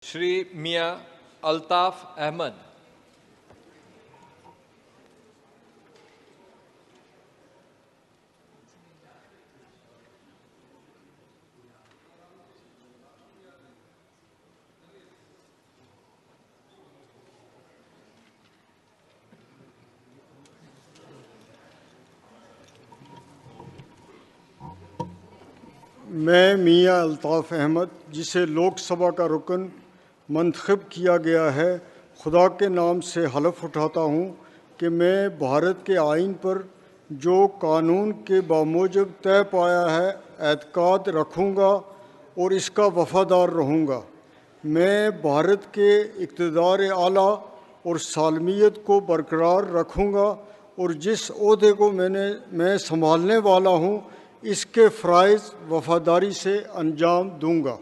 श्री मियां अल्ताफ अहमद। मैं मियां अल्ताफ अहमद, जिसे लोकसभा का रुकन मंतखब किया गया है, खुदा के नाम से हलफ उठाता हूँ कि मैं भारत के आईन पर जो कानून के बामूजब तय पाया है एतकाद रखूँगा और इसका वफादार रहूँगा। मैं भारत के इक़्तिदार आला और सालमियत को बरकरार रखूँगा और जिस ओहदे को मैं संभालने वाला हूँ इसके फ़राइज़ वफादारी से अंजाम दूँगा।